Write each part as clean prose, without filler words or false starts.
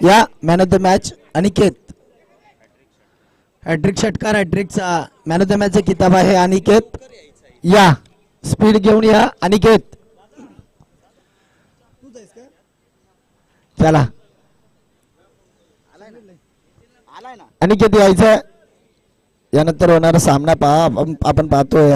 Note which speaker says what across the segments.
Speaker 1: या man of the match Aniket. Hattrick षटकार, हॅट्रिकचा मॅन ऑफ द मॅचचा किताब आहे अनिकेत. या स्पीड घेऊन या अनिकेत. चला अनिकेत यायचं. यानंतर होणारा सामना पहा आपण पाहतोय.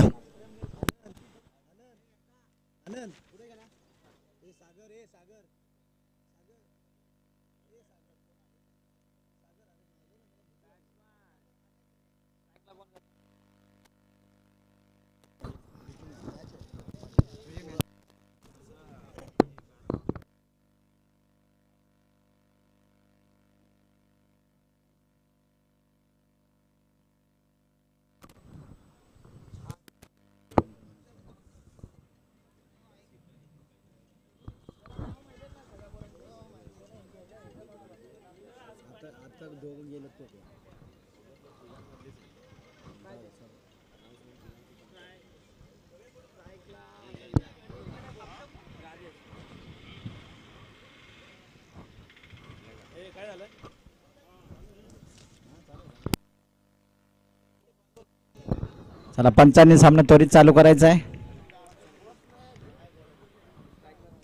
Speaker 1: चला पंचांनी सामना त्वरित चालू करायचा आहे.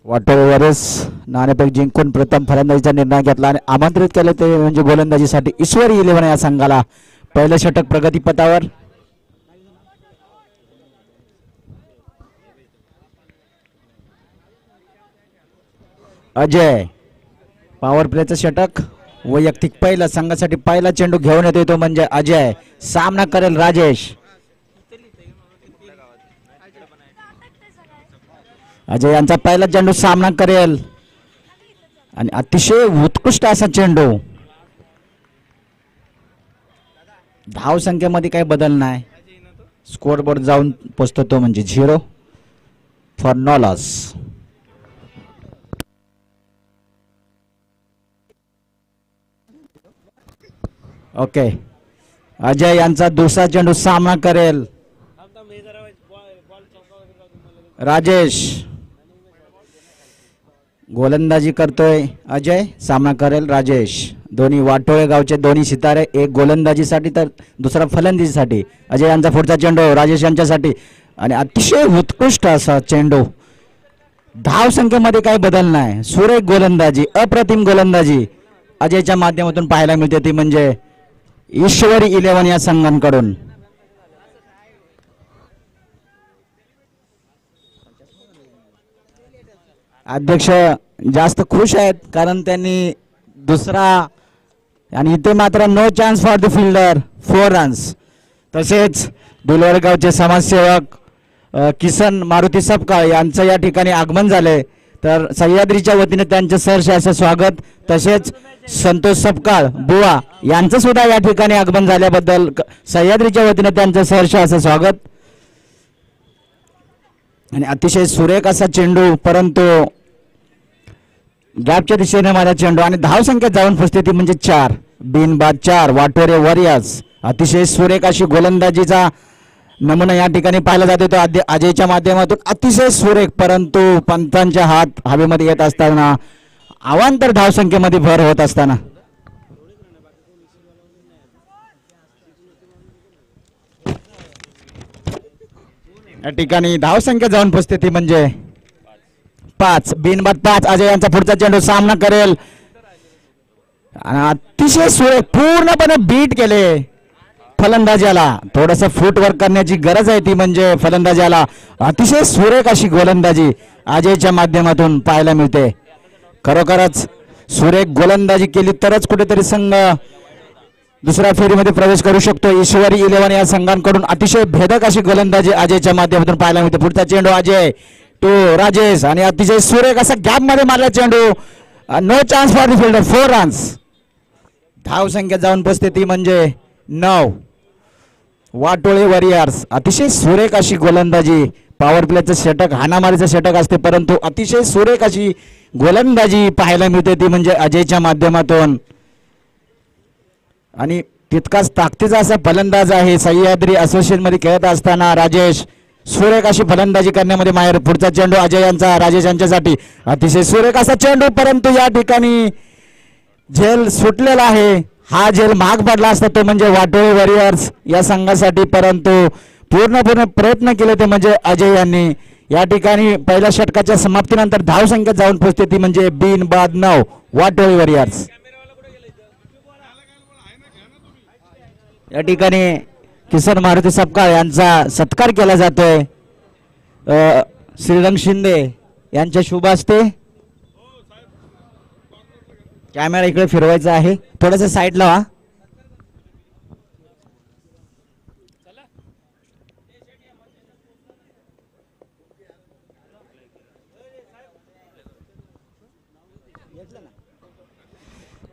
Speaker 1: वाटोवरच नाणेफेक जिंकून प्रथम फलंदाजीचा निर्णय घेतला आणि आमंत्रित केले ते म्हणजे गोलंदाजीसाठी ईश्वरी 11 या संघाला. पहिलं षटक प्रगतीपथावर. अजय पॉवर प्लेचं षटक. वैयक्तिक पहिला संघासाठी पहिला चेंडू घेऊन येतो तो म्हणजे अजय. सामना करेल राजेश. अजय यांचा पहिला चेंडू सामना करेल आणि अतिशय उत्कृष्ट असा चेंडू. धाव संख्येमध्ये काही बदल नाही. स्कोर बोर्ड जाऊन पोचतो तो म्हणजे 0 for no loss. Okay Ajay यांचा दुसरा चेंडू सामना करेल राजेश. गोलंदाजी करतोय अजय, सामना करेल राजेश. दोन्ही वाटोळे गावचे दोन्ही सितारे, एक गोलंदाजीसाठी तर दुसरा फलंदाजीसाठी. अजय यांचा पुढचा चेंडू राजेश यांच्यासाठी आणि अतिशय उत्कृष्ट असा चेंडू. धाव संख्येमध्ये काही बदल नाही. सुरेख गोलंदाजी, अप्रतिम गोलंदाजी अजयच्या माध्यमातून पाहायला मिळते ती म्हणजे ईश्वरी 11 या संघांकडून. अध्यक्ष जास्त खुश आहेत कारण त्यांनी दुसरा आणि इथे मात्र no chance for the fielder 4 runs. तसेच दुलवडगावचे समाजसेवक किसन मारुती सपकाळ यांचं या ठिकाणी आगमन झाले तर सह्याद्रीच्या वतीने त्यांचे सहर्ष असे स्वागत. तसेच संतोष सपकाळ बुवा यांचं सुद्धा या ठिकाणी आगमन झाल्याबद्दल सह्याद्रीच्या वतीने त्यांचं सहर्ष असे स्वागत. आणि अतिशय सुरेख असा चेंडू परंतु गॅपच्या दिशेने माझा चेंडू आणि धाव संख्या जाऊन पोचते ती म्हणजे 4 बिनबाद 4 वाटोरे वॉरियर्स. अतिशय सुरेख अशी गोलंदाजीचा नमुना या ठिकाणी पाहिला जातो तो अजयच्या माध्यमातून. अतिशय सुरेख परंतु पंतांच्या हात हवेमध्ये येत असताना अवांतर धाव संख्येमध्ये भर होत असताना या ठिकाणी धाव संख्या जाऊन पोचते ती म्हणजे 5 बिनबाद 5. अजय यांचा पुढचा चेंडू सामना करेल आणि अतिशय सुरेख पूर्णपणे बीट केले फलंदाजाला. थोडस फुटवर्क करण्याची गरज आहे ती म्हणजे फलंदाजाला. अतिशय सुरेख अशी गोलंदाजी अजयच्या माध्यमातून पाहायला मिळते. खरोखरच सुरेख गोलंदाजी केली तरच कुठेतरी संघ दुसऱ्या फेरीमध्ये प्रवेश करू शकतो. ईश्वरी 11 या संघांकडून अतिशय भेदक अशी गोलंदाजी अजयच्या माध्यमातून पाहायला मिळते. पुढचा चेंडू अजय टू राजेश आणि अतिशय सुरेख असा गॅप मध्ये मारला चेंडू. No chance for the fielder 4 runs. धाव संख्या जाऊन पोचते ती म्हणजे 9 वाटोळे वॉरियर्स. अतिशय सुरेख अशी गोलंदाजी. पॉवर प्लेचं षटक हाणामारीचं षटक असते परंतु अतिशय सुरेख अशी गोलंदाजी पाहायला मिळते ती म्हणजे अजयच्या माध्यमातून. आणि तितकाच ताकदीचा असा फलंदाज आहे सह्याद्री असोसिएशन मध्ये खेळत असताना राजेश. सुरेख अशी फलंदाजी करण्यामध्ये माहेर. पुढचा चेंडू अजय यांचा राजेश यांच्यासाठी अतिशय सुरेख असा चेंडू, परंतु या ठिकाणी झेल सुटलेला आहे. हा झेल महाग पडला असता तो म्हणजे वाटोळी वॉरियर्स या संघासाठी, परंतु पूर्णपणे प्रयत्न केले ते म्हणजे अजय यांनी. या ठिकाणी पहिल्या षटकाच्या समाप्तीनंतर धावसंख्या जाऊन पोहोचते ती म्हणजे बिनबाद 9 वाटोळी वॉरियर्स. या ठिकाणी किसन मारुती सपकाळ यांचा सत्कार केला जातोय. श्रीरंग शिंदे यांच्या शुभ हस्ते. कॅमेरा इकडे फिरवायचा आहे, थोडस साईडला व्हा.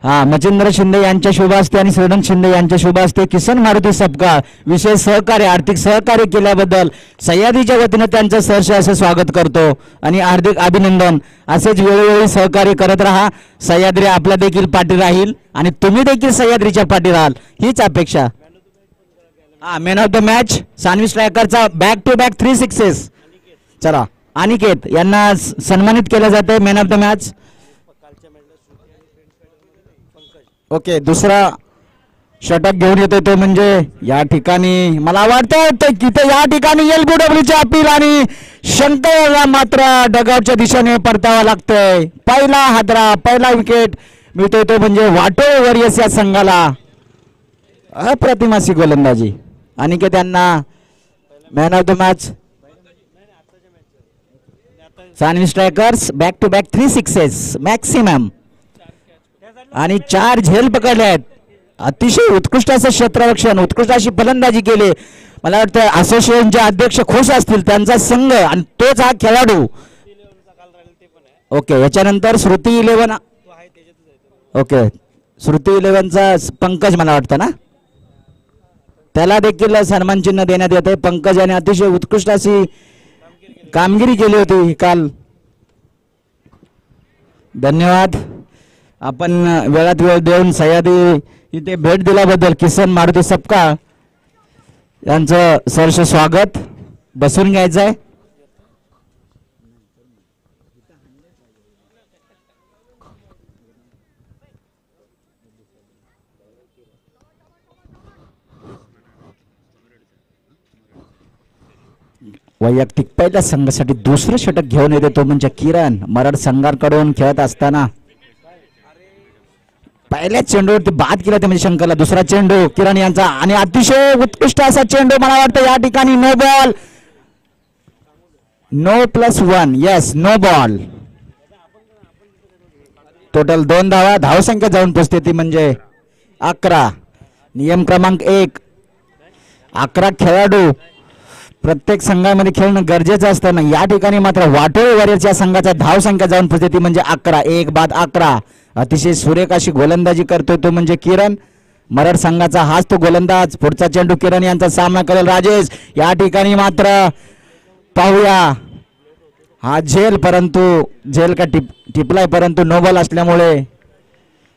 Speaker 1: हा, मच्छिंद्र शिंदे यांच्या शुभ हस्ते आणि श्रीरंग शिंदे यांच्या शुभ हस्ते किसन मारुती सपकाळ विशेष सहकार्य आर्थिक सहकार्य केल्याबद्दल सह्याद्रीच्या वतीने त्यांचं सहर्ष असं स्वागत करतो आणि हार्दिक अभिनंदन. असेच वेळोवेळी सहकार्य करत राहा. सह्याद्री आपला देखील पाठी राहील आणि तुम्ही देखील सह्याद्रीच्या पाठी राहाल हीच अपेक्षा. हा, man of the match Sanvi स्ट्रायकरचा बॅक टू बॅक 3 सिक्सेस. चला, अनिकेत यांना सन्मानित केलं जाते man of the match. Okay, दुसरा षटक घेऊन येतोय तो म्हणजे या ठिकाणी मला वाटतं की ते या ठिकाणी LBWचे अपील आणि शंकर मात्र डगआउटच्या दिशेने परतावा लागतोय. पहिला हादरा, पहिला विकेट मिळतोय तो म्हणजे वाटोळी वॉरियर्स या संघाला. अप्रतिम अशी गोलंदाजी. अनिकेत यांना man of the match. Sanvi strikers back to back 3 sixes maximum आणि 4 झेल पकडले आहेत. अतिशय उत्कृष्ट असं क्षेत्ररक्षण, उत्कृष्ट अशी फलंदाजी केली. मला वाटतं असोसिएशनचे अध्यक्ष खुश असतील, त्यांचा संघ आणि तोच हा खेळाडू. ओके, याच्यानंतर श्रुती 11. ओके, श्रुती 11चा पंकज मला वाटतं ना, त्याला देखील सन्मान चिन्ह देण्यात येते. पंकज याने अतिशय उत्कृष्ट अशी कामगिरी केली होती काल. धन्यवाद. आपण वेळात वेळ देऊन सह्याद्री इथे भेट दिल्याबद्दल किसन मारुती सपकाळ यांचं सहर्ष स्वागत. बसून घ्यायचं आहे. वैयक्तिक पहिल्या संघासाठी दुसरं षटक घेऊन येते तो म्हणजे किरण मराठ संघाकडून खेळत असताना पहिल्या चेंडूवरती बाद केला ते म्हणजे शंकरला. दुसरा चेंडू किरण यांचा आणि अतिशय उत्कृष्ट असा चेंडू. मला वाटतं या ठिकाणी no ball, no +1. Yes, no ball. Total 2 धावा. धावसंख्या जाऊन पोचते ती म्हणजे 11. नियम क्रमांक 1, 11 खेळाडू प्रत्येक संघामध्ये खेळणं गरजेचं असताना या ठिकाणी मात्र वाटोळी वॉरियर्सच्या संघाचा धावसंख्या जाऊन पोचते ती म्हणजे 11. 1 बाद 11. अतिशय सुरेख अशी गोलंदाजी करतोय तो म्हणजे किरण. मराठ संघाचा हाच तो गोलंदाज. पुढचा चेंडू किरण यांचा सामना करेल राजेश. या ठिकाणी मात्र पाहूया हा झेल, परंतु झेल का टिपलाय, परंतु नो बॉल असल्यामुळे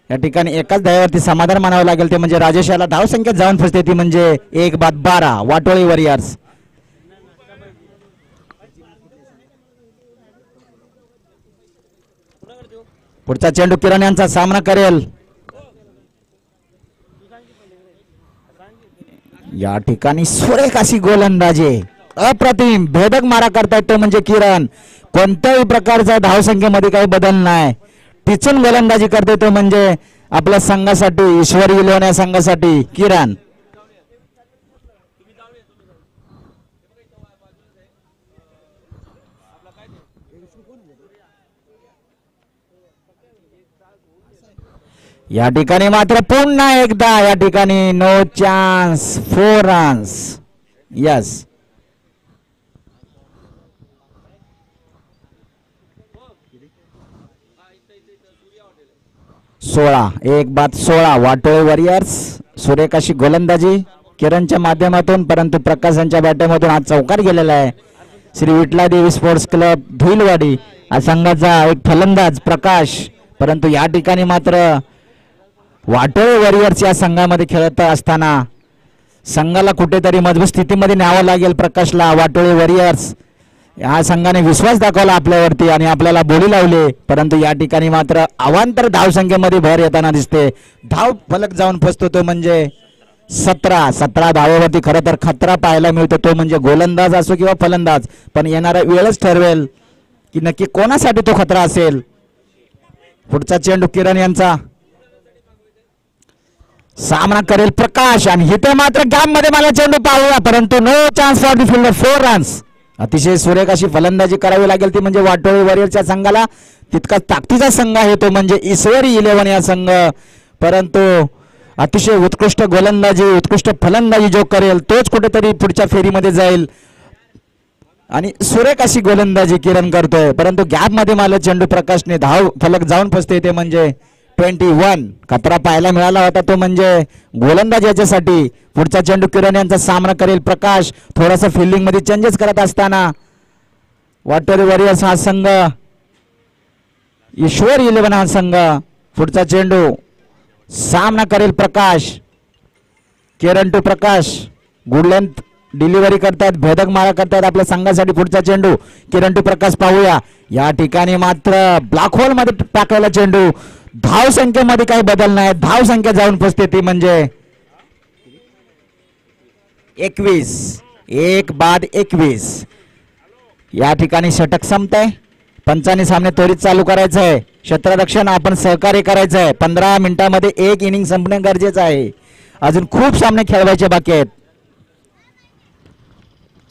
Speaker 1: या ठिकाणी एकाच धाव्यावरती समाधान मानावं लागेल ते म्हणजे राजेश याला धावसंख्येत जाऊन फसते ती म्हणजे 1 बाद 12 वाटोळी वॉरियर्स. पुढचा चेंडू किरण यांचा सामना करेल. या ठिकाणी सुरेख अशी गोलंदाजी, अप्रतिम भेदक मारा करता येतो म्हणजे किरण. कोणत्याही प्रकारचा धावसंख्येमध्ये काही बदल नाही. टिचून गोलंदाजी करता येतो म्हणजे आपल्या संघासाठी, ईश्वरी इलेव्हन या संघासाठी किरण. या ठिकाणी मात्र पुन्हा एकदा या ठिकाणी नो चान्स, 4 रन्स. यस, 16. 1 बाद 16 वाटोळी वॉरियर्स. सुरेख अशी गोलंदाजी किरणच्या माध्यमातून, परंतु प्रकाशांच्या बॅटमधून आज चौकार गेलेला आहे. श्री विठलादेवी स्पोर्ट्स क्लब धुईलवाडी या संघाचा एक फलंदाज प्रकाश, परंतु या ठिकाणी मात्र वाटोळी वॉरियर्स या संघामध्ये खेळत असताना संघाला कुठेतरी मजबूत स्थितीमध्ये न्यावं लागेल. प्रकाशला वाटोळे वॉरियर्स या संघाने विश्वास दाखवला आपल्यावरती आणि आपल्याला बोली लावली, परंतु या ठिकाणी मात्र अवांतर धावसंख्येमध्ये भर येताना दिसते. धाव फलक जाऊन पोचतो तो म्हणजे 17 धावेवरती. खरं तर खतरा पाहायला मिळतो तो म्हणजे गोलंदाज असो किंवा फलंदाज, पण येणारा वेळच ठरवेल की नक्की कोणासाठी तो खतरा असेल. पुढचा चेंडू किरण यांचा सामना करेल प्रकाश आणि इथे मात्र गॅप मध्ये मला चेंडू पाहूया, परंतु no chance for the fielder. 4 runs. अतिशय सुरेख अशी फलंदाजी करावी लागेल ती म्हणजे वाटोळे वॉरियर्सच्या संघाला. तितका ताकदीचा संघ आहे तो म्हणजे ईश्वरी 11 या संघ, परंतु अतिशय उत्कृष्ट गोलंदाजी उत्कृष्ट फलंदाजी जो करेल तोच कुठेतरी पुढच्या फेरीमध्ये जाईल. आणि सुरेख अशी गोलंदाजी किरण करतोय, परंतु गॅप मध्ये मला चेंडू प्रकाशने धाव फलक जाऊन पोचते ते म्हणजे 21. खतरा पाहायला मिळाला होता तो म्हणजे गोलंदाज याच्यासाठी. पुढचा चेंडू किरण यांचा सामना करेल प्रकाश. थोडासा फिल्डिंग मध्ये चेंजेस करत असताना वाटोळे वॉरियर्स हा संघ ईश्वर 11 हा संघ. पुढचा चेंडू सामना करेल Prakash. Kiran to Prakash. Good length delivery करतात, भेदक मारा करतात आपल्या संघासाठी. पुढचा चेंडू किरण टू प्रकाश पाहूया. या ठिकाणी मात्र ब्लॅक होल मध्ये टाकायला चेंडू. धाव संख्येमध्ये काही बदल नाही, धाव संख्या जाऊन पोचते ती म्हणजे 21. 1 बाद 21. या ठिकाणी षटक संपतंय. पंचांनी सामने त्वरित चालू करायचं आहे. क्षेत्ररक्षण आपण सहकार्य करायचं आहे. 15 मिनिटांमध्ये एक इनिंग संपणे गरजेचं आहे. अजून खूप सामने खेळवायचे बाकी आहेत.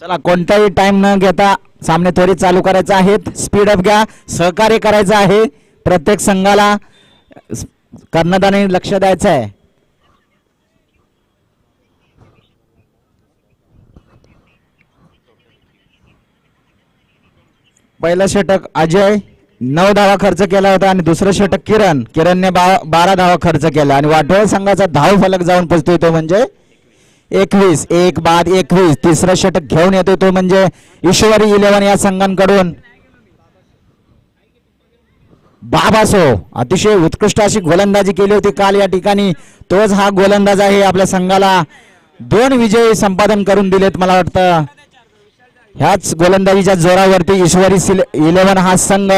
Speaker 1: चला कोणताही टाइम न घेता सामने त्वरित चालू करायचे आहेत. स्पीड अप घ्या, सहकार्य करायचं आहे. प्रत्येक संघाला कर्णधाराने लक्ष द्यायचं आहे. पहिलं षटक अजय 9 धावा खर्च केला होता आणि दुसरं षटक किरणने 12 धावा खर्च केला आणि वाटोळे संघाचा धाव फलक जाऊन पोचतोय तो म्हणजे 21. 1 बाद 21. तिसरं षटक घेऊन येतोय तो म्हणजे ईश्वरी 11 या संघांकडून बाबासो. अतिशय उत्कृष्ट अशी गोलंदाजी केली होती काल या ठिकाणी. तोच हा गोलंदाज आहे. आपल्या संघाला 2 विजय संपादन करून दिलेत. मला वाटतं ह्याच गोलंदाजीच्या जोरावरती ईश्वरी 11 हा संघ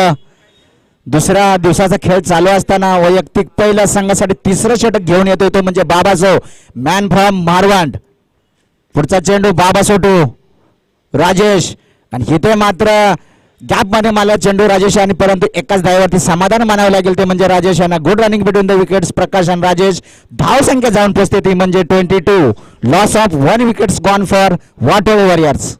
Speaker 1: दुसऱ्या दिवसाचा खेळ चालू असताना वैयक्तिक पहिल्या संघासाठी तिसरं षटक घेऊन येतोय तो म्हणजे बाबासो, मॅन फ्रॉम मारवांड. पुढचा चेंडू बाबासो टू राजेश आणि इथे मात्र गॅप मध्ये मला चेंडू राजेश आणि परंतु एकाच धावेवरती समाधान मानावं लागेल ते म्हणजे राजेश यांना. Good running between the wickets. Prakash आणि राजेश. धाव संख्या जाऊन पोचते ती म्हणजे 22. Loss of 1 wickets gone for Watole Warriors.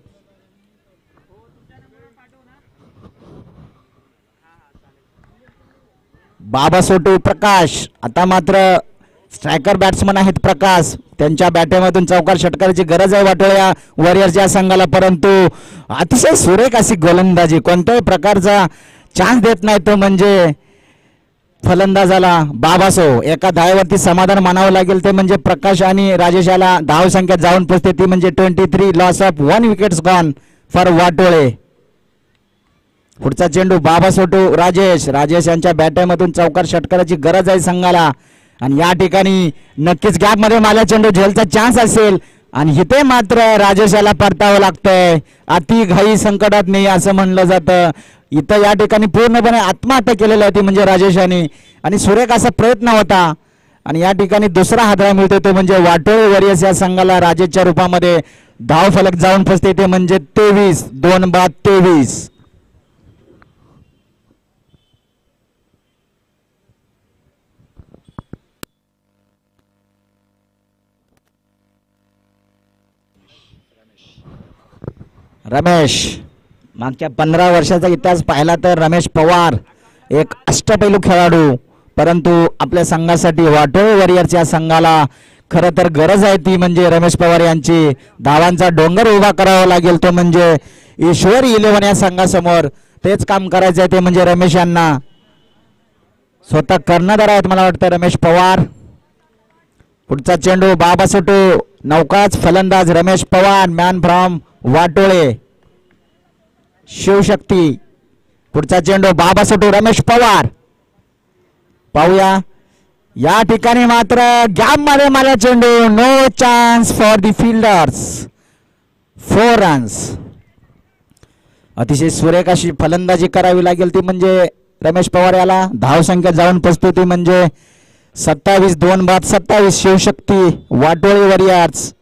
Speaker 1: Babaso to Prakash. आता मात्र स्ट्रायकर बॅट्समन आहेत प्रकाश. त्यांच्या बॅटेमधून चौकार षटकाराची गरज आहे वाटोळ्या वॉरियर्स या संघाला, परंतु अतिशय सुरेख अशी गोलंदाजी. कोणत्याही प्रकारचा चान्स देत नाही तो म्हणजे फलंदाजाला बाबासो. एका धावेवरती समाधान मानावं लागेल ते म्हणजे प्रकाश आणि राजेश याला धाव संख्या जाऊन पोचते ती म्हणजे 23. Loss of 1 wickets gone for Watole. पुढचा चेंडू बाबासो टू राजेश. राजेश यांच्या बॅटेमधून चौकार षटकाराची गरज आहे संघाला आणि या ठिकाणी नक्कीच गॅप मध्ये मला चेंडू झेलचा चान्स असेल आणि इथे मात्र राजेश याला परतावं लागतंय. अति घाई संकटात नाही असं म्हणलं जातं. इथं या ठिकाणी पूर्णपणे आत्महत्या केलेली होती म्हणजे राजेश यांनी आणि सुरेख असा प्रयत्न होता आणि या ठिकाणी दुसरा हादरा मिळतो तो म्हणजे वाटोळे वॉरियर्स या संघाला राजेशच्या रूपामध्ये धाव फलक जाऊन पोचते ते म्हणजे 23. 2 बाद 23. रमेश मागच्या 15 वर्षाचा इतिहास पाहिला तर रमेश पवार एक अष्टपैलू खेळाडू, परंतु आपल्या संघासाठी वाटोळे वॉरियर्सच्या संघाला खरं तर गरज आहे ती म्हणजे रमेश पवार यांची. धावांचा डोंगर उभा करावा लागेल तो म्हणजे ईश्वर 11 या संघासमोर. तेच काम करायचं आहे ते म्हणजे रमेश यांना. स्वतः कर्णधार आहेत मला वाटतं रमेश पवार. पुढचा चेंडू बाबासो टू नौकाच फलंदाज रमेश पवार, मॅन फ्रॉम वाटोळे शिवशक्ती. पुढचा चेंडू बाबासो टू रमेश पवार. पाहूया या ठिकाणी मात्र गॅप मध्ये मारला चेंडू, no chance for the fielders, 4 runs. अतिशय सुरेख अशी फलंदाजी करावी लागेल ती म्हणजे रमेश पवार याला. धावसंख्या जाऊन पोचतो ती म्हणजे 27. 2 बाद 27 शिवशक्ती वाटोळी वॉरियर्स.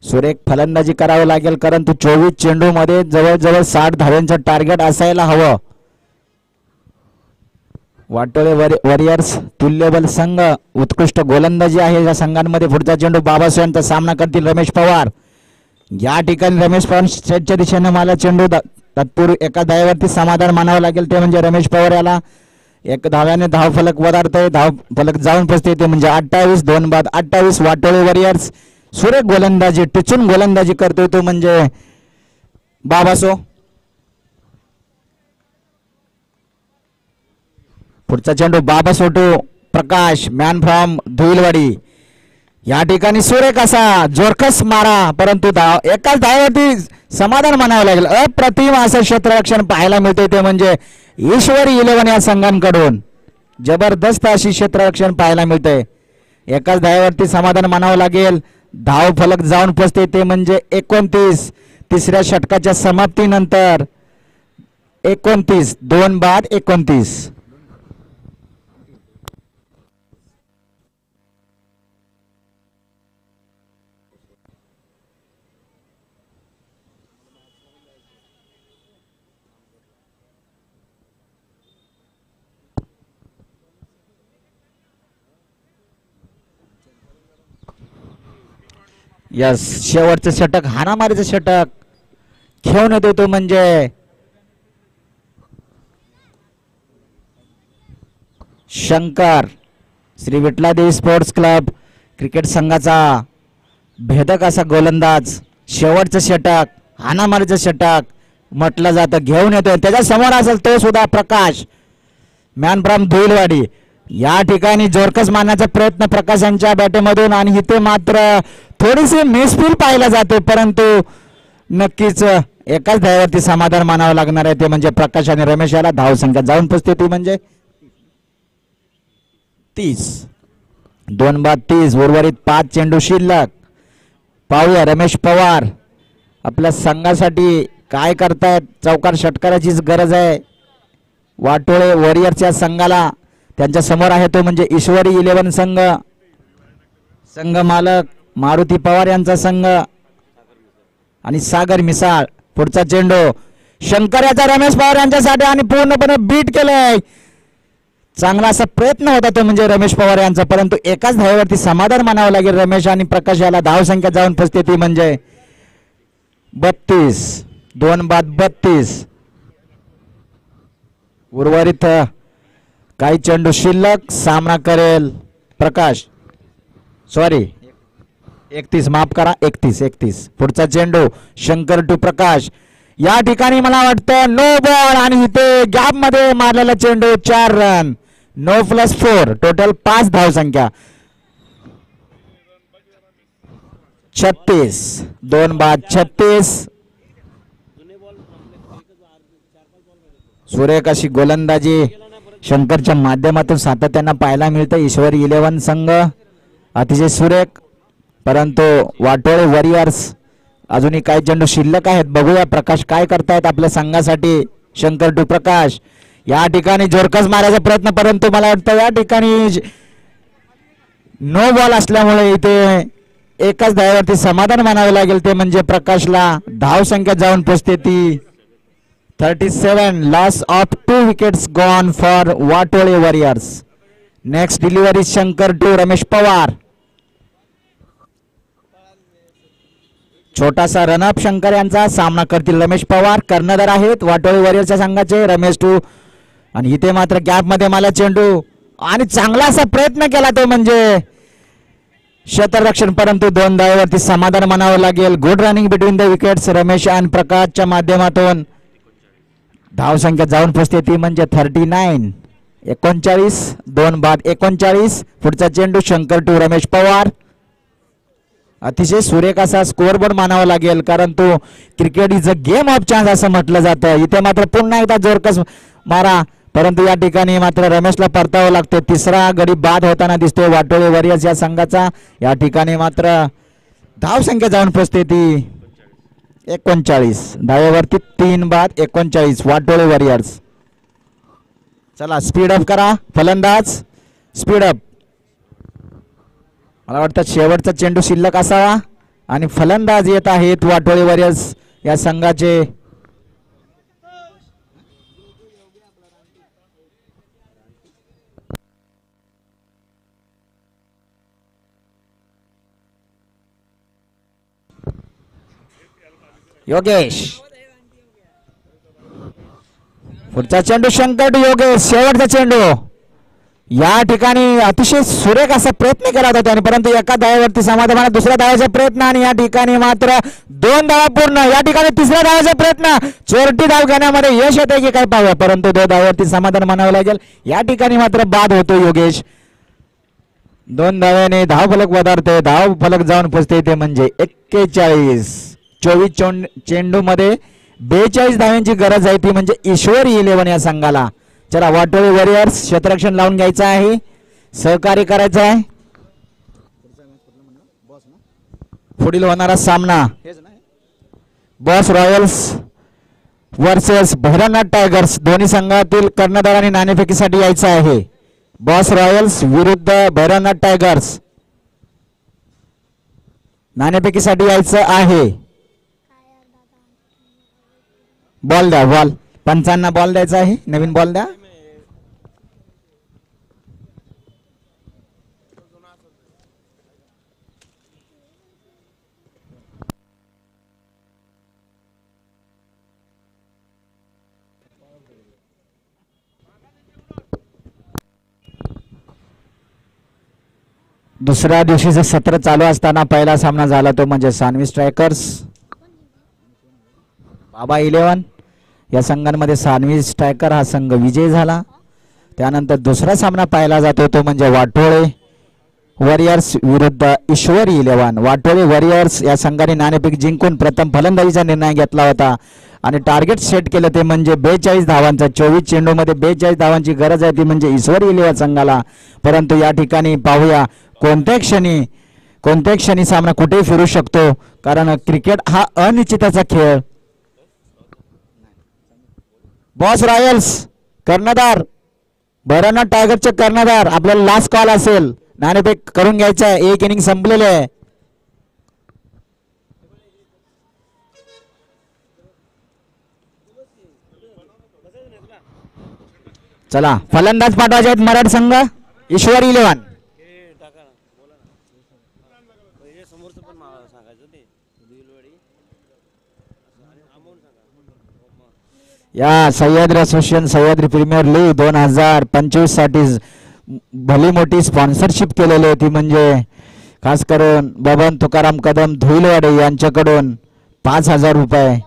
Speaker 1: सुरेख फलंदाजी करावं लागेल परंतु 24 चेंडू मध्ये जवळजवळ 60 धावांचं टार्गेट असायला हवं. वाटोळे वॉरियर्स तुल्यबल संघ, उत्कृष्ट गोलंदाजी आहे या संघांमध्ये. पुढचा चेंडू बाबासाहेब यांचा सामना करतील रमेश पवार. या ठिकाणी रमेश पवार स्ट्रेटच्या दिशेने मला चेंडू तत्पूर्वी एका धावेवरती समाधान मानावं लागेल ते म्हणजे रमेश पवार याला. 1 धाव्याने धाव फलक वधारतोय, धाव फलक जाऊन पोचते ते म्हणजे 28. 2 बाद 28 वाटोळे वॉरियर्स. सुरेख गोलंदाजी, टिचून गोलंदाजी करतोय तो म्हणजे बाबासो. पुढचा चेंडू Babaso to Prakash, man from Dhuilwadi. या ठिकाणी सुरेख असा जोरकस मारा परंतु एकाच धावेवरती समाधान मानावं लागेल. अप्रतिम असं क्षेत्ररक्षण पाहायला मिळते ते म्हणजे ईश्वरी 11 या संघांकडून. जबरदस्त अशी क्षेत्ररक्षण पाहायला मिळते. एकाच धावेवरती समाधान मानावं लागेल. धाव फलक जाऊन पोचते ते म्हणजे 29. तिसऱ्या षटकाच्या समाप्तीनंतर 29. 2 बाद 29. यस, शेवटचं षटक, हाणामारीचं षटक घेऊन येतो तो म्हणजे Shankar. Shri Vithaladevi Sports Club cricket संघाचा भेदक असा गोलंदाज. शेवटचं षटक, हाणामारीचं षटक म्हटलं जातं, घेऊन येतोय. त्याच्या समोर असेल तो सुद्धा प्रकाश, मॅन फ्रॉम धुईलवाडी. या ठिकाणी जोरकस मारण्याचा प्रयत्न प्रकाशांच्या बॅटेमधून आणि इथे मात्र थोडीशी मिसफील पाहायला जाते परंतु नक्कीच एकाच धावेवरती समाधान मानावं लागणार आहे ते म्हणजे प्रकाश आणि रमेश याला. धाव संख्या जाऊन पोचते ती म्हणजे 30. 2 बाद 30. उर्वरित 5 चेंडू शिल्लक. पाहूया रमेश पवार आपल्या संघासाठी काय करतायत. चौकार षटकाराचीच गरज आहे वाटोळे वॉरियर्सच्या संघाला. त्यांच्या समोर आहे तो म्हणजे ईश्वरी 11 संघ. संघ मालक मारुती पवार यांचा संघ आणि सागर मिसाळ. पुढचा चेंडू शंकर याचा रमेश पवार यांच्यासाठी आणि पूर्णपणे बीट केलंय. चांगला असा प्रयत्न होता तो म्हणजे रमेश पवार यांचा परंतु एकाच धावेवरती समाधान मानावं लागेल रमेश आणि प्रकाश याला. धाव संख्या जाऊन पोचते ती म्हणजे 32. 2 बाद 32. उर्वरित काही चेंडू शिल्लक. सामना करेल प्रकाश, सॉरी 31, माफ करा 31. पुढचा चेंडू शंकर टू प्रकाश. या ठिकाणी मला वाटतं नो बॉल आणि इथे गॅप मध्ये मारलेला चेंडू 4 रन. 9 + 4 टोटल 5 धाव संख्या. 36. 2 बाद 36. सुरेख अशी गोलंदाजी शंकरच्या माध्यमातून सातत्यानं पाहायला मिळतं. ईश्वरी 11 संघ अतिशय सुरेख परंतु वाटोळे वॉरियर्स अजूनही काही चेंडू शिल्लक आहेत. बघूया प्रकाश काय करतायत आपल्या संघासाठी. शंकर टू प्रकाश. या ठिकाणी जोरकस मारायचा प्रयत्न परंतु मला वाटतं या ठिकाणी नो बॉल असल्यामुळे इथे एकाच धावेवरती समाधान मानावं लागेल ते म्हणजे प्रकाशला. धाव संख्या जाऊन पोचते ती 37. Loss of 2 wickets gone for Watole Warriors. Next delivery Shankar to Ramesh Pawar. छोटासा रनअप शंकर यांचा. सामना करतील रमेश पवार. कर्णधार आहेत वाटोळे वॉरियर्सच्या संघाचे रमेश टू आणि इथे मात्र गॅप मध्ये मला चेंडू आणि चांगला असा प्रयत्न केला तो म्हणजे क्षेत्ररक्षण परंतु 2 धावेवरती समाधान मानावं लागेल. Good running between the wickets Ramesh आणि प्रकाशच्या माध्यमातून. धाव संख्या जाऊन पोचते ती म्हणजे 39. 39. 2 बाद 39. पुढचा चेंडू शंकर टू रमेश पवार. अतिशय सुरेख असा स्कोअरबोर्ड मानावा लागेल कारण तो cricket is a game of chance असं म्हटलं जातं. इथे मात्र पुन्हा एकदा जोरकस मारा परंतु या ठिकाणी मात्र रमेशला परतावं लागते. तिसरा गडी बाद होताना दिसतोय वाटोळे वॉरियर्स या संघाचा. या ठिकाणी मात्र धाव संख्या जाऊन पोचते ती 39. धावेवरती 3 बाद 39 वाटोळे वॉरियर्स. चला स्पीड अप करा फलंदाज, स्पीड अप. मला वाटतं शेवटचा चेंडू शिल्लक असावा आणि फलंदाज येत आहेत वाटोळे वॉरियर्स या संघाचे. योगेश, पुढचा चेंडू शंकर योगेश, शेवटचा चेंडू. या ठिकाणी अतिशय सुरेख असा प्रयत्न केला होता त्याने, परंतु एका धावेवरती समाधान. दुसऱ्या धावाचा प्रयत्न आणि या ठिकाणी मात्र 2 धावा पूर्ण. या ठिकाणी तिसऱ्या धावाचा प्रयत्न, चोरटी धाव घेण्यामध्ये यश येते की काय पाहूया, परंतु 2 धावावरती समाधान मानावं लागेल. या ठिकाणी मात्र बाद होतो योगेश. 2 धाव्याने धाव फलक वधारते. धाव फलक जाऊन पोचते ते म्हणजे 41. 24 चेंडू मध्ये 42 धाव्यांची गरज आहे, ती म्हणजे ईश्वरी 11 या संघाला. चला वाटोळे वॉरियर्स क्षेत्ररक्षण लावून घ्यायचं आहे, सहकार्य करायचं आहे. पुढील होणारा सामना boss Royals versus Bhairavnath tigers. दोन्ही संघातील कर्णधार आणि नाणेफेकीसाठी यायचं आहे. बॉस रॉयल्स विरुद्ध भैरवनाथ टायगर्स. नाणेफेकीसाठी यायचं आहे. बॉल द्या, बॉल. पंचांना बॉल द्यायचा आहे, नवीन बॉल द्या. दुसऱ्या दिवशीचं सत्र चालू असताना पहिला सामना झाला तो म्हणजे सानवी स्ट्रायकर्स बाबा 11 या संघांमध्ये. सानवी स्ट्रायकर हा संघ विजय झाला. त्यानंतर दुसरा सामना पाहिला जातो तो म्हणजे वाटोळे वॉरियर्स विरुद्ध ईश्वरी 11. वाटोळे वॉरियर्स या संघाने नाणेफेक जिंकून प्रथम फलंदाजीचा निर्णय घेतला होता आणि टार्गेट सेट केलं ते म्हणजे 42 धावांचा. 24 चेंडूमध्ये 42 धावांची गरज आहे, ती म्हणजे ईश्वरी 11 संघाला. परंतु या ठिकाणी पाहूया कोणत्या क्षणी सामना कुठेही फिरू शकतो, कारण क्रिकेट हा अनिश्चिततेचा खेळ. बॉस रॉयल्स कर्णधार, भैरवनाथ टायगरचे कर्णधार, आपल्याला लास्ट कॉल असेल, नाणेफेक करून घ्यायचं आहे. 1 इनिंग संपलेले आहे. चला फलंदाज पाठवायचे आहेत मराठ संघ ईश्वरी 11. या Sahyadri association Sahyadri premier league 2025 साठी भली मोठी स्पॉन्सरशिप केलेली होती, म्हणजे खास करून बबन तुकाराम कदम धुईलवाडे यांच्याकडून 5,000 रुपये.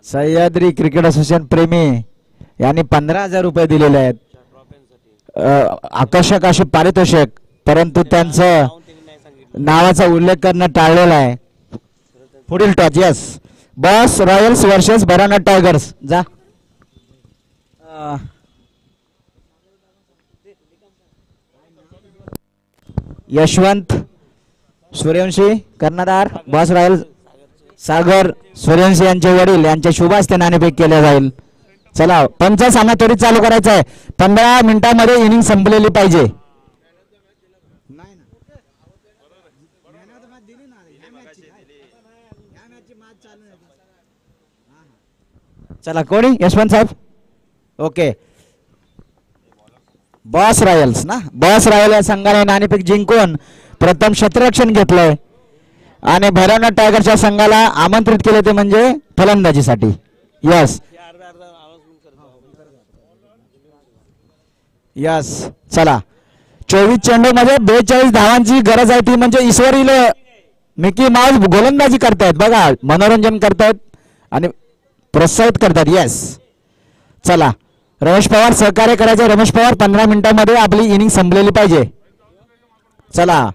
Speaker 1: सह्याद्री क्रिकेट असोसिएशन प्रेमी यांनी 15,000 रुपये दिलेले आहेत आकर्षक असे पारितोषिक, परंतु त्यांचं नावाचा उल्लेख करणं टाळलेला आहे. पुढील toss Yes Boss Royals versus Bhairavnath Tigers. जा यशवंत सूर्यवंशी कर्णधार, बॉस रॉयल्स सागर सूर्यवंशी यांचे वडील यांच्या शुभ हस्ते नाणेफेक केले जाईल. चला पंच सामना त्वरित चालू करायचा आहे. 15 मिनिटांमध्ये इनिंग संपलेली पाहिजे. चला कोणी यशवंत साहेब ओके. बॉस रॉयल्स ना, बॉस रॉयल या संघाने नाणेफेक जिंकून प्रथम क्षेत्ररक्षण घेतलंय आणि भैरवनाथ टायगरच्या संघाला आमंत्रित केले ते म्हणजे फलंदाजीसाठी. यस यस चला 24 चेंडू मध्ये 42 धावांची गरज आहे, ती म्हणजे ईश्वरी मिकी माऊस गोलंदाजी करतायत बघा, मनोरंजन करतायत आणि प्रोत्साहित करतात. येस चला रमेश पवार सहकार्य करायचे. रमेश पवार 15 मिनिटांमध्ये आपली इनिंग संपलेली पाहिजे. चला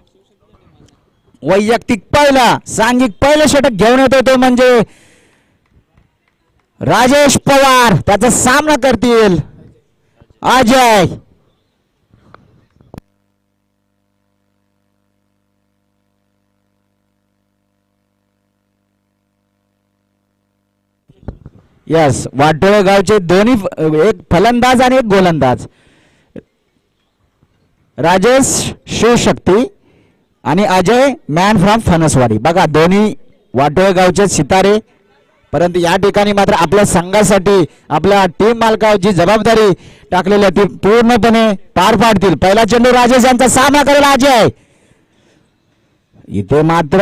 Speaker 1: वैयक्तिक पहिला सांघिक पहिलं षटक घेऊन येतो तो म्हणजे राजेश पवार त्याचा सामना करतील अजय. यस, वाटोळे गावचे दोन्ही एक फलंदाज आणि एक गोलंदाज, राजेश शिवशक्ती आणि अजय मॅन फ्रॉम फणसवाडी. बघा दोन्ही वाटोळे गावचे सितारे, परंतु या ठिकाणी मात्र आपल्या संघासाठी आपल्या टीम मालकाची जबाबदारी टाकलेली ती पूर्णपणे पार पाडतील. पहिला चेंडू राजेश यांचा सामना करेल अजय. इथे मात्र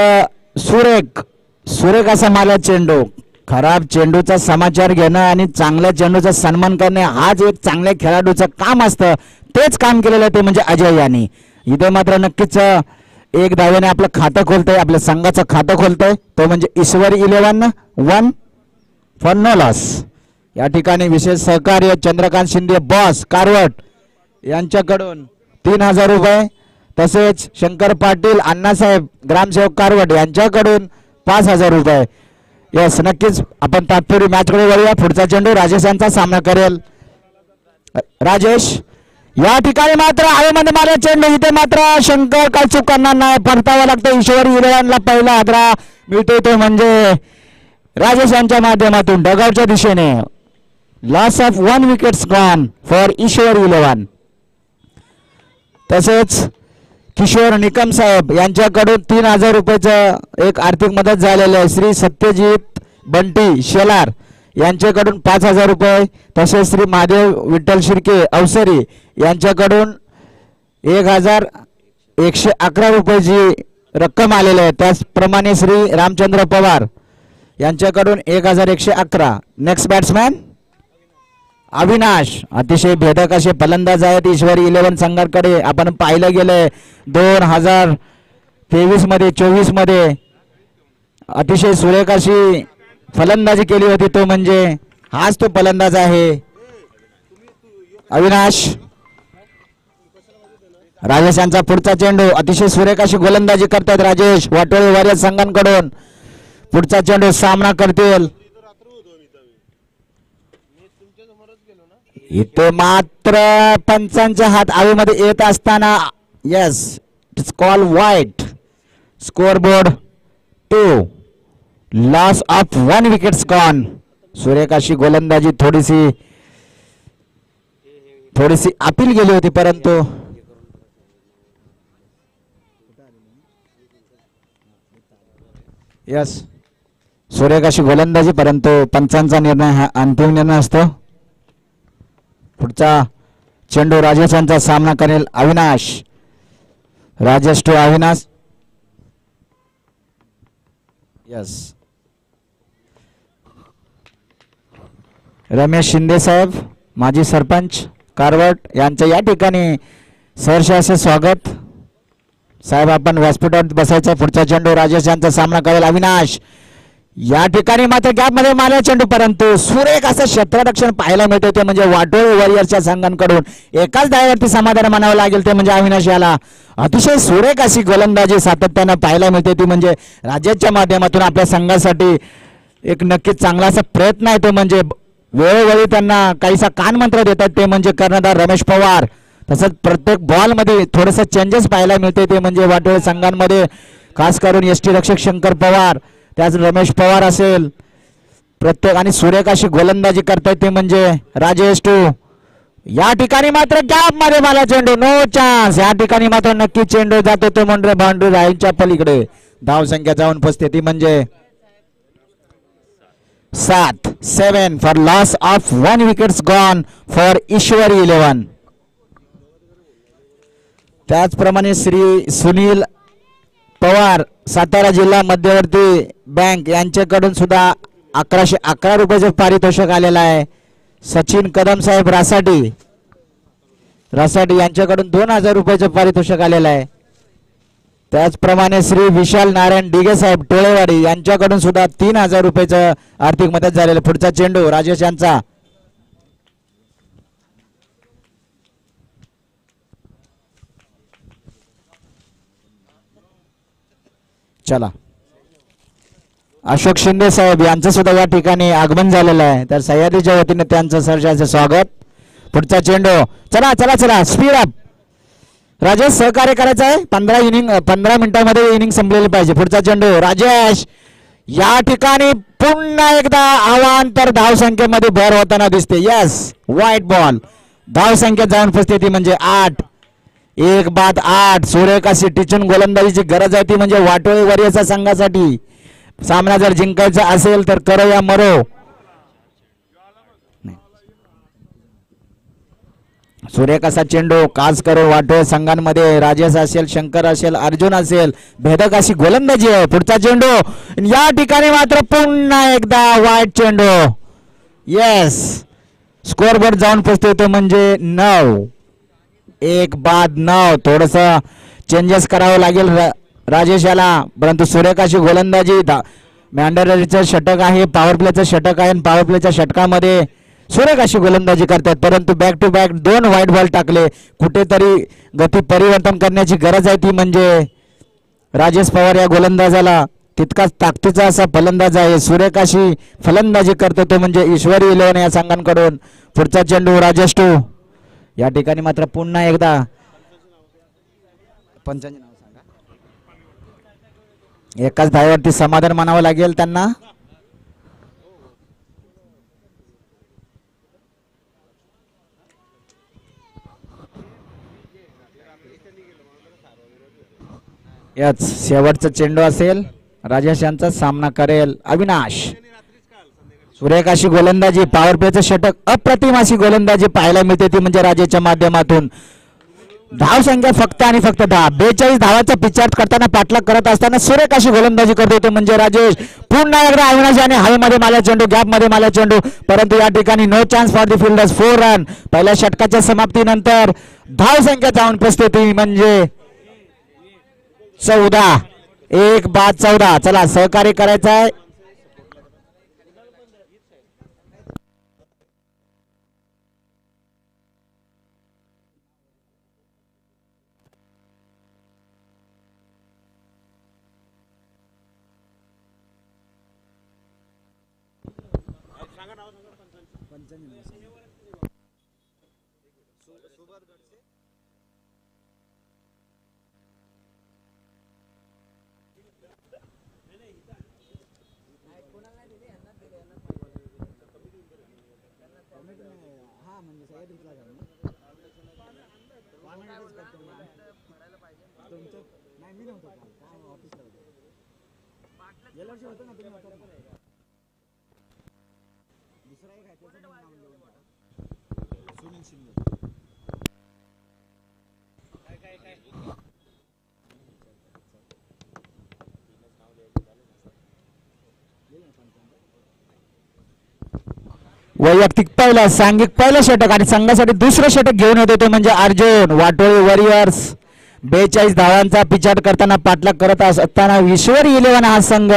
Speaker 1: सुरेख सुरेख असा मारला चेंडू. खराब चेंडूचा समाचार घेणं आणि चांगल्या चेंडूचा सन्मान करणे हाच एक चांगल्या खेळाडूचं काम असतं. तेच काम केलेलं आहे ते म्हणजे अजय यांनी. इथे मात्र नक्कीच एक धावेने आपलं खातं खोलतंय, आपल्या संघाचं खातं खोलतंय, तो म्हणजे ईश्वरी 11-1 फॉर नो लॉस. या ठिकाणी विशेष सहकार्य चंद्रकांत शिंदे बॉस कारवट यांच्याकडून 3000 रुपये, तसेच शंकर पाटील अण्णासाहेब ग्रामसेवक कारवट यांच्याकडून 5000 रुपये. यस, नक्कीच आपण तात्पुरती मॅचकडे वळूया. पुढचा चेंडू राजेश यांचा सामना करेल. राजेश या ठिकाणी मात्र हवेमध्ये मारला चेंडू. इथे मात्र शंकर काय चूक करणार नाही, परतावा लागतो. ईश्वरी 11ला पहिला आदरा मिळतो तो म्हणजे राजेश यांच्या माध्यमातून डगआउटच्या दिशेने. Loss of 1 wickets gone for Ishwari 11. तसेच किशोर निकम साहेब यांच्याकडून 3000 रुपयाचं एक आर्थिक मदत झालेली आहे. श्री सत्यजित बंटी शेलार यांच्याकडून 5000 रुपये, तसेच श्री महादेव विठ्ठल शिर्के अवसरी यांच्याकडून 1111 रुपयाची रक्कम आलेली आहे. त्याचप्रमाणे श्री रामचंद्र पवार यांच्याकडून 1111. Next batsman Avinash. अतिशय भेदक असे फलंदाज आहेत ईश्वरी 11 संघाकडे. आपण पाहिलं गेलंय 2023 मध्ये 24 मध्ये अतिशय सुरेख अशी फलंदाजी केली होती, तो म्हणजे हाच तो फलंदाज आहे अविनाश. राजेश यांचा पुढचा चेंडू. अतिशय सुरेख अशी गोलंदाजी करतात राजेश वाटोळे वॉरियर्स संघांकडून. पुढचा चेंडू सामना करतील. इथे मात्र पंचांच्या हात आवेमध्ये येत असताना यस, इट्स कॉल वाईट. Score board 2. Loss of 1 wickets gone. सुरेख अशी गोलंदाजी थोडीशी अपील गेली होती, परंतु यस सुरेख अशी गोलंदाजी, परंतु पंचांचा निर्णय हा अंतिम निर्णय असतो. पुढचा चेंडू राजेश यांचा सामना करेल अविनाश. राजेश टू अविनाश. यस, रमेश शिंदे साहेब माजी सरपंच कारवट यांचं या ठिकाणी सहर्ष असे स्वागत. साहेब आपण व्यासपीठावर बसायचं. पुढचा चेंडू राजेश यांचा सामना करेल अविनाश. या ठिकाणी मात्र गॅप मध्ये मारला चेंडू, परंतु सुरेख असं क्षेत्ररक्षण पाहायला मिळते ते म्हणजे वाटोळे वॉरियर्सच्या संघांकडून. एकाच धावेवरती समाधान मानावं लागेल ते म्हणजे अविनाश याला. अतिशय सुरेख अशी गोलंदाजी सातत्यानं पाहायला मिळते ती म्हणजे राजेशच्या माध्यमातून आपल्या संघासाठी एक नक्कीच चांगला असा प्रयत्न आहे तो म्हणजे वेळोवेळी त्यांना काहीसा कानमंत्र देतात ते म्हणजे कर्णधार रमेश पवार. तसंच प्रत्येक बॉलमध्ये थोडंसं चेंजेस पाहायला मिळते ते म्हणजे वाटोळे संघांमध्ये, खास करून यष्टी रक्षक शंकर पवार, त्याच रमेश पवार असेल प्रत्येक, आणि सुरेख अशी गोलंदाजी करतायत ते म्हणजे राजेश टू. या ठिकाणी मात्र गॅप मध्ये मारला चेंडू, नो चान्स. या ठिकाणी मात्र नक्की चेंडू जातो तो म्हणजे बाउंड्री लाईनच्या पलीकडे. धाव संख्या जाऊन पोचते ती म्हणजे 7 for loss of 1 wickets gone for Ishwari 11. त्याचप्रमाणे श्री सुनील पवार सातारा जिल्हा मध्यवर्ती बँक यांच्याकडून सुद्धा 1111 रुपयाचं पारितोषिक आलेलं आहे. सचिन कदम साहेब रासाटी यांच्याकडून 2000 रुपयाचं पारितोषिक आलेलं आहे. त्याचप्रमाणे श्री विशाल नारायण डिगे साहेब टोळेवाडी यांच्याकडून सुद्धा 3000 रुपयाचं आर्थिक मदत झालेलं. पुढचा चेंडू राजेश यांचा. चला अशोक शिंदे साहेब यांचं सुद्धा या ठिकाणी आगमन झालेलं आहे, तर सह्याद्रीच्या वतीने त्यांचं सहर्षाचं स्वागत. पुढचा चेंडू, चला चला चला स्पीड अप. राजेश सहकार्य करायचं आहे, 15 मिनिटांमध्ये इनिंग संपलेली पाहिजे. पुढचा चेंडू राजेश, या ठिकाणी पुन्हा एकदा अवांतर धावसंख्येमध्ये भर होताना दिसते. Yes, white ball. धावसंख्या जाऊन उपस्थिती म्हणजे 8. 1-8. सूर्यकाशी टिचून गोलंदाजीची गरज आहे ती म्हणजे वाटोळी वरियरच्या संघासाठी. सामना जर जिंकायचा असेल तर करो या मरो. सूर्यकासा चेंडू कास करो वाटोळ संघांमध्ये राजेश असेल, शंकर असेल, अर्जुन असेल, भेदक अशी गोलंदाजी आहे. पुढचा चेंडू, या ठिकाणी मात्र पुन्हा एकदा वाईट चेंडू. येस, स्कोर बोर्ड जाऊन पोहोचतो म्हणजे 9. 1-9. थोडस चेंजेस करावं लागेल राजेश याला, परंतु सूर्यकाशी गोलंदाजी. मॅन्डेटरीचं षटक आहे, पॉवर प्लेचं षटक आहे, पॉवर प्लेच्या षटकामध्ये सूर्यकाशी गोलंदाजी करतात, परंतु back to back 2 white ball टाकले. कुठेतरी गती परिवर्तन करण्याची गरज आहे ती म्हणजे राजेश पवार या गोलंदाजाला तितकाच ताकदीचा असा फलंदाज आहे. सूर्यकाशी फलंदाजी करतो तो म्हणजे ईश्वरी 11 या संघांकडून. पुढचा चेंडू राजेश टू. या ठिकाणी मात्र पुन्हा एकदा पंचांचे नाव सांगा. एकाच धावेवरती समाधान मानावं लागेल त्यांना. याच शेवटचा चेंडू असेल. राजेश यांचा सामना करेल अविनाश. सूर्यकाशी गोलंदाजी, पॉवर प्लेचं षटक, अप्रतिम अशी गोलंदाजी पाहायला मिळते ती म्हणजे राजेशच्या माध्यमातून. धाव संख्या फक्त आणि फक्त 10. 42 धावाचा पिचार्ट करताना पाठलाग करत असताना सूर्यकाशी गोलंदाजी करतो तो म्हणजे राजेश. पुन्हा एकदा अविनाश आणि हवेमध्ये मारला चेंडू, गॅप मध्ये मारला चेंडू, परंतु या ठिकाणी no chance for the fielders. 4 run. पहिल्या षटकाच्या समाप्तीनंतर धाव संख्या जाऊन उपस्थिती म्हणजे 14. 1-14. चला सहकार्य करायचं आहे. वैयक्तिक पहिलं, सांघिक पहिलं षटक आणि संघासाठी दुसरं षटक घेऊन येतो ते म्हणजे अर्जुन. वाटोळी वॉरियर्स 42 धावांचा पिचाट करताना पाठलाग करत असताना ईश्वरी 11 हा संघ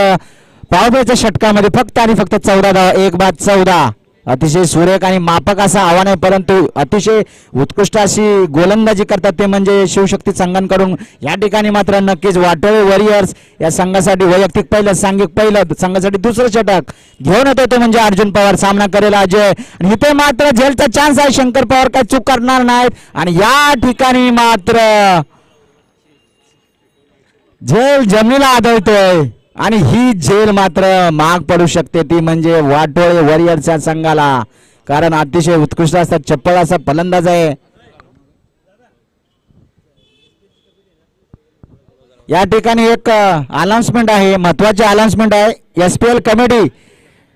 Speaker 1: पॉवर प्लेच्या षटकामध्ये फक्त आणि फक्त 14 धावा. 1-14. अतिशय सुरेख आणि मापक असा आव्हान आहे, परंतु अतिशय उत्कृष्ट अशी गोलंदाजी करतात ते म्हणजे शिवशक्ती संघांकडून. या ठिकाणी मात्र नक्कीच वाटोळे वॉरियर्स या संघासाठी वैयक्तिक पहिलं, सांघिक पहिलं, संघासाठी दुसरं षटक घेऊन येतो ते म्हणजे अर्जुन पवार. सामना करेल अजय आणि इथे मात्र झेलचा चान्स आहे. शंकर पवार काय चूक करणार नाहीत आणि या ठिकाणी मात्र झेल जमिनीला आदळतोय आणि ही झेल मात्र महाग पडू शकते ती म्हणजे वाटोळे वॉरियर्सच्या संघाला, कारण अतिशय उत्कृष्ट असा चप्पल असा फलंदाज आहे. या ठिकाणी एक अनाउन्समेंट आहे, महत्वाची अनाउन्समेंट आहे. एसपीएल कमिटी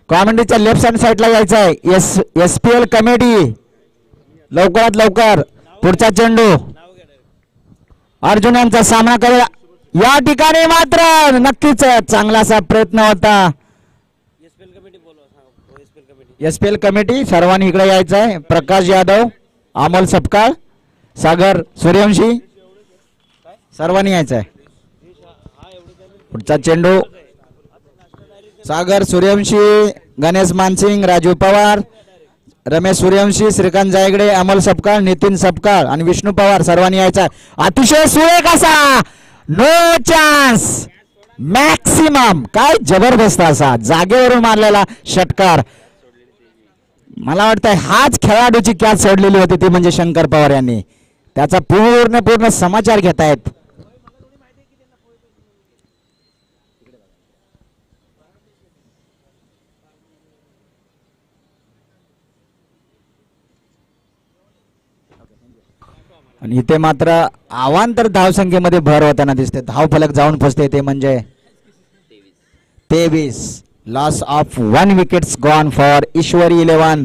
Speaker 1: कॉमेंट्रीच्या लेफ्ट हँड साईडला यायचं आहे. एसपीएल कमिटी लवकरात लवकर. पुढचा चेंडू अर्जुन यांचा सामना करेल. या ठिकाणी मात्र नक्कीच चांगला असा प्रयत्न होता. एसपीएल कमिटी सर्वांनी इकडे यायचं आहे. प्रकाश यादव, अमोल सपकाळ, सागर सूर्यवंशी सर्वांनी यायचं आहे. पुढचा चेंडू सागर सूर्यवंशी, गणेश मानसिंग, राजू पवार, रमेश सूर्यवंशी, श्रीकांत जायगडे, अमोल सपकाळ, नितीन सपकाळ आणि विष्णू पवार सर्वांनी यायचं आहे. अतिशय सुरेख असा नो चान्स मॅक्सिमम. काय जबरदस्त असा जागेवरून मारलेला षटकार. मला वाटतं हाच खेळाडूची कॅच सोडलेली होती ती म्हणजे शंकर पवार यांनी. त्याचा पूर्ण समाचार घेतायत. आणि इथे मात्र अवांतर धावसंख्येमध्ये भर होताना दिसते. धाव फलक जाऊन पोचते ते म्हणजे 23. Loss of 1 wickets gone for Ishwari 11.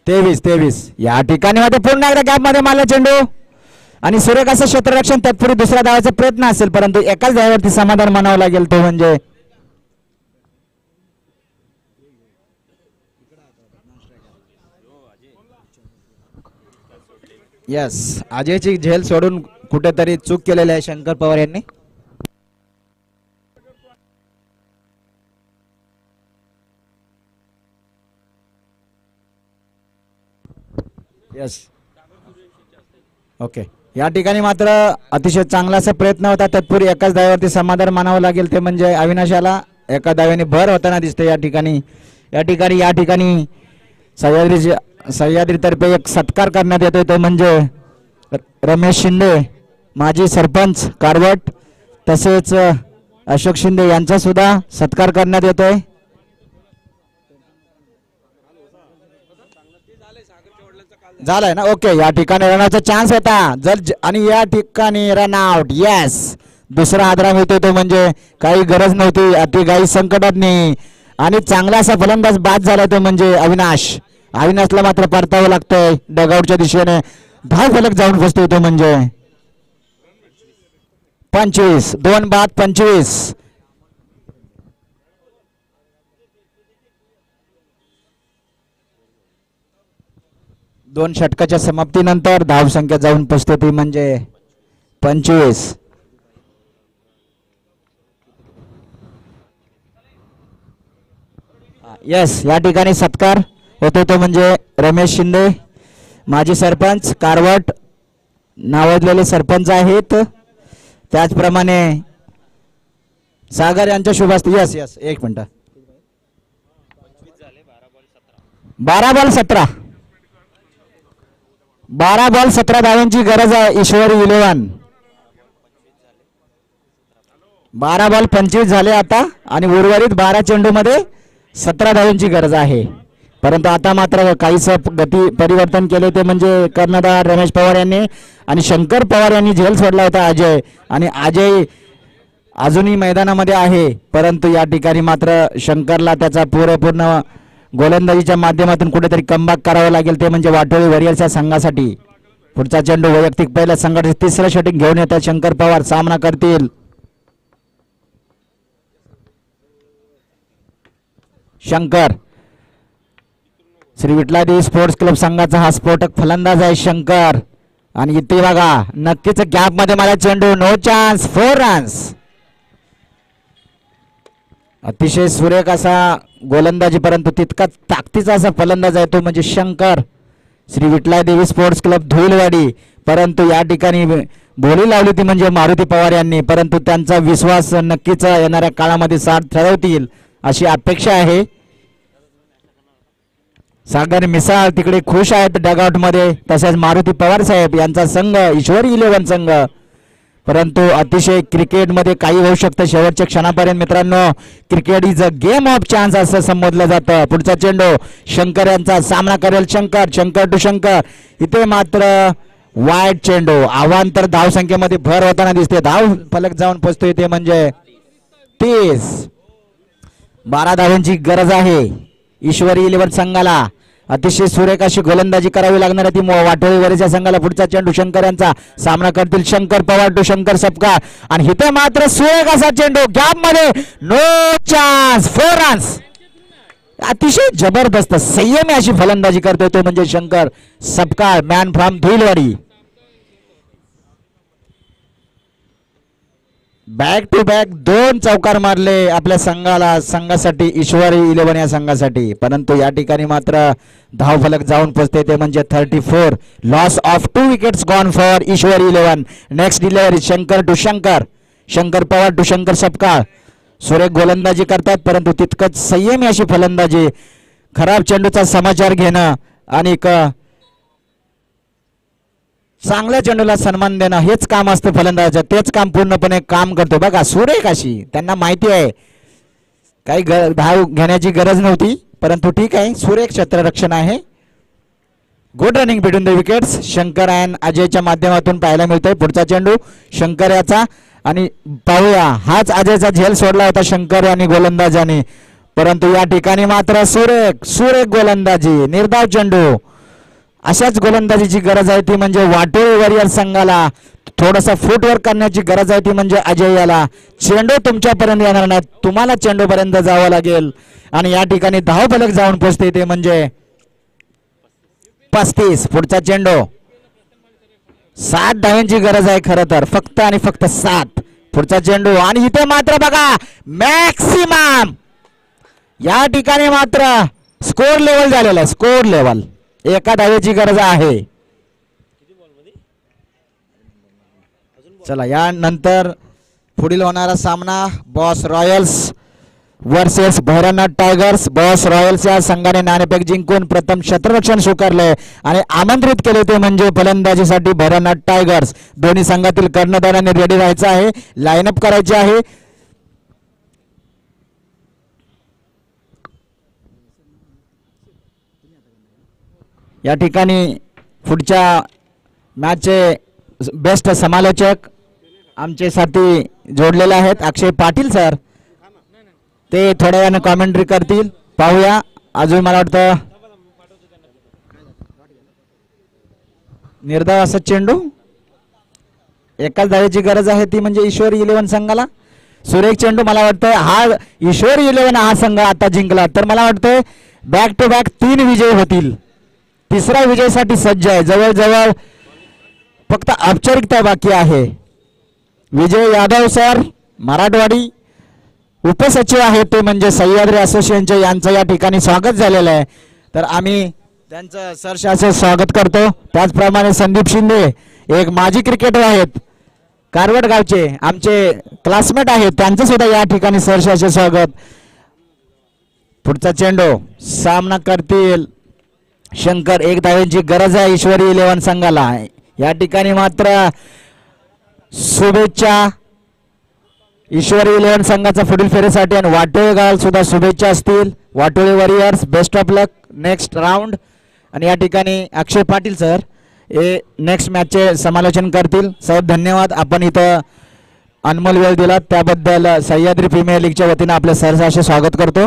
Speaker 1: तेवीस या ठिकाणी मध्ये पुन्हा एकदा गॅप मध्ये मारला चेंडू आणि सुरेख असं क्षेत्ररक्षण. तत्पूर्वी दुसऱ्या धावाचा प्रयत्न असेल परंतु एकाच धावावरती समाधान मानावं लागेल तो म्हणजे यस. अजयची झेल सोडून कुठेतरी चूक केलेली आहे शंकर पवार यांनी. Yes okay. या ठिकाणी मात्र अतिशय चांगला असा प्रयत्न होता. तत्पूर्वी एकाच धाव्यावरती समाधान मानावं लागेल ते म्हणजे अविनाशाला एका धाव्याने भर होताना दिसते या ठिकाणी सह्याद्रीतर्फे एक सत्कार करण्यात येतोय तो म्हणजे रमेश शिंदे माजी सरपंच कारवट तसेच अशोक शिंदे यांचा सुद्धा सत्कार करण्यात येतोय. झालंय ना ओके. या ठिकाणी रनआउटचा चान्स होता जर आणि या ठिकाणी रनआउट. येस दुसरा आदरा मिळतोय तो म्हणजे काही गरज नव्हती अति काही संकटात नाही आणि चांगला असा फलंदाज बाद झाला तो म्हणजे अविनाशला मात्र परतावं लागतंय डगआउटच्या दिशेने. धाव फलक जाऊन बसतोय तो म्हणजे 25. 2 बाद 25. दोन षटकाच्या समाप्तीनंतर धावसंख्या जाऊन पोचते ती म्हणजे 25. यस या ठिकाणी सत्कार होतो तो म्हणजे रमेश शिंदे माजी सरपंच कारवट नावाजलेले सरपंच आहेत. त्याचप्रमाणे सागर यांच्या शुभ हस्ते. यस एक मिनिट. 12 बॉल 17 धावांची गरज आहे ईश्वरी 11. 12 बॉल 25 झाले आता आणि उर्वरित 12 चेंडू मध्ये 17 धावांची गरज आहे. परंतु आता मात्र काहीच गती परिवर्तन केले ते म्हणजे कर्णधार रमेश पवार यांनी आणि शंकर पवार यांनी झेल सोडला होता अजय. आणि अजय अजूनही मैदानामध्ये आहे परंतु या ठिकाणी मात्र शंकरला त्याचा पूर्ण गोलंदाजीच्या माध्यमातून कुठेतरी कमबॅक करावं लागेल ते म्हणजे वाटोळी वॉरियर्सच्या संघासाठी. पुढचा चेंडू वैयक्तिक पहिल्या संघाचे तिसरं शटिंग घेऊन येतात शंकर पवार. सामना करतील शंकर. श्री विठलादेवी स्पोर्ट्स क्लब संघाचा हा स्फोटक फलंदाज आहे शंकर. आणि इथे बघा नक्कीच गॅप मध्ये मला चेंडू. No chance 4 runs. अतिशय सुरेख असा गोलंदाजी परंतु तितका ताकदीचा असा फलंदाज आहे तो म्हणजे शंकर. Shri Vithaladevi Sports Club Dhulwadi. परंतु या ठिकाणी बोली लावली ती म्हणजे मारुती पवार यांनी परंतु त्यांचा विश्वास नक्कीच येणाऱ्या काळामध्ये साथ ठरवतील अशी अपेक्षा आहे. सागर मिसाळ तिकडे खुश आहेत डगआउट मध्ये तसेच मारुती पवार साहेब यांचा संघ ईश्वरी 11 संघ. परंतु अतिशय क्रिकेटमध्ये काही होऊ शकतं शेवटच्या क्षणापर्यंत मित्रांनो. Cricket is a game of chance असं संबोधलं जातं. पुढचा चेंडू शंकर यांचा सामना करेल शंकर टू शंकर. इथे मात्र वाईट चेंडू. अवांतर धावसंख्येमध्ये भर होताना दिसते. धाव फलक जाऊन पोचतोय ते म्हणजे 30. 12 धावांची गरज आहे ईश्वरी 11 संघाला. अतिशय सुरेख अशी गोलंदाजी करावी लागणार आहे ती वाटोळी वरीच्या संघाला. पुढचा चेंडू शंकर यांचा सामना करतील शंकर पवार टू शंकर सपकाळ. आणि इथे मात्र सुरेख असा चेंडू गॅप मध्ये. No chance 4 runs. अतिशय जबरदस्त संयमी अशी फलंदाजी करतोय तो म्हणजे Shankar Sapkal man from Dhulwadi. Back to back 2 चौकार मारले आपल्या संघासाठी ईश्वरी 11 या संघासाठी, परंतु या ठिकाणी मात्र धावफलक जाऊन पोहोचते ते म्हणजे 34. Loss of 2 wickets gone for Ishwari 11. Next delivery Shankar to Shankar Pawar to Shankar Sapkal. सुरेख गोलंदाजी करतात परंतु तितकंच संयमी अशी फलंदाजी. खराब चेंडूचा समाचार घेणं आणि चांगल्या चेंडूला सन्मान देणं हेच काम असतं फलंदाजाचं. तेच काम पूर्णपणे काम करतो. बघा सुरेख अशी, त्यांना माहिती आहे काही धाव घेण्याची गरज नव्हती, परंतु ठीक आहे सुरेख क्षेत्ररक्षण आहे. Good running between the wickets. Shankar and अजयच्या माध्यमातून पाहायला मिळतोय. पुढचा चेंडू शंकर याचा आणि पाहूया हाच अजयचा झेल सोडला होता शंकर आणि गोलंदाजाने, परंतु या ठिकाणी मात्र सुरेख गोलंदाजी, निर्धाव चेंडू. अशाच गोलंदाजीची गरज आहे ती म्हणजे वाटोळी वॉरियर संघाला थोडासा फुटवर्क करण्याची गरज आहे ती म्हणजे अजय याला. चेंडू तुमच्यापर्यंत येणार नाही, तुम्हाला चेंडूपर्यंत जावं लागेल आणि या ठिकाणी धावफलक जाऊन पोहोचते ते म्हणजे 35. पुढचा चेंडू 7 धावांची गरज आहे खरं तर, फक्त आणि फक्त 7. पुढचा चेंडू आणि इथे मात्र बघा मॅक्सिमम या ठिकाणी मात्र स्कोर लेवल झालेला आहे. स्कोर लेवल 1 धावेची गरज आहे. चला यानंतर पुढील होणारा सामना boss Royals versus Bhairavnath tigers. Boss Royals या संघाने नाणेफेक जिंकून प्रथम क्षेत्ररक्षण स्वीकारले आणि आमंत्रित केले ते म्हणजे फलंदाजीसाठी भैरवनाथ टायगर्स. दोन्ही संघातील कर्णधारांनी रेडी राहायचं आहे, लाईनअप करायचे आहे. या ठिकाणी पुढच्या मॅचचे बेस्ट समालोचक आमचे साथी जोडलेले आहेत अक्षय पाटील सर, ते थोड्या वेळाने कॉमेंट्री करतील. पाहूया. अजून मला वाटतं निर्धाव असा चेंडू, एकाच धावेची गरज आहे ती म्हणजे ईश्वरी 11 संघाला. सुरेख चेंडू. मला वाटतं हा ईश्वरी 11 हा संघ आता जिंकला तर मला वाटतं बॅक टू बॅक 3 विजय होतील. तिसऱ्या विजयासाठी सज्ज आहे. जवळजवळ फक्त औपचारिकता बाकी आहे. विजय यादव सर मराठवाडी उपसचिव आहेत ते म्हणजे सह्याद्री असोसिएशनचे, यांचं या ठिकाणी स्वागत झालेलं आहे तर आम्ही त्यांचं सहर्षाचं स्वागत करतो. त्याचप्रमाणे संदीप शिंदे एक माजी क्रिकेटर आहेत, कारवड गावचे आमचे क्लासमेट आहेत, त्यांचं सुद्धा या ठिकाणी सहर्षाचे स्वागत. पुढचा चेंडू सामना करतील शंकर. 1 धावेची गरज आहे ईश्वरी 11 संघाला. या ठिकाणी मात्र शुभेच्छा ईश्वरी 11 संघाचा पुढील फेरीसाठी आणि वाटोळी गावाला सुद्धा शुभेच्छा असतील. Watoli Warriors best of luck next round. आणि या ठिकाणी अक्षय पाटील सर हे नेक्स्ट मॅचचे समालोचन करतील. साहेब धन्यवाद, आपण इथं अनमोल वेळ दिलात त्याबद्दल सह्याद्री प्रीमियर लीगच्या वतीने आपले सहर्ष स्वागत करतो.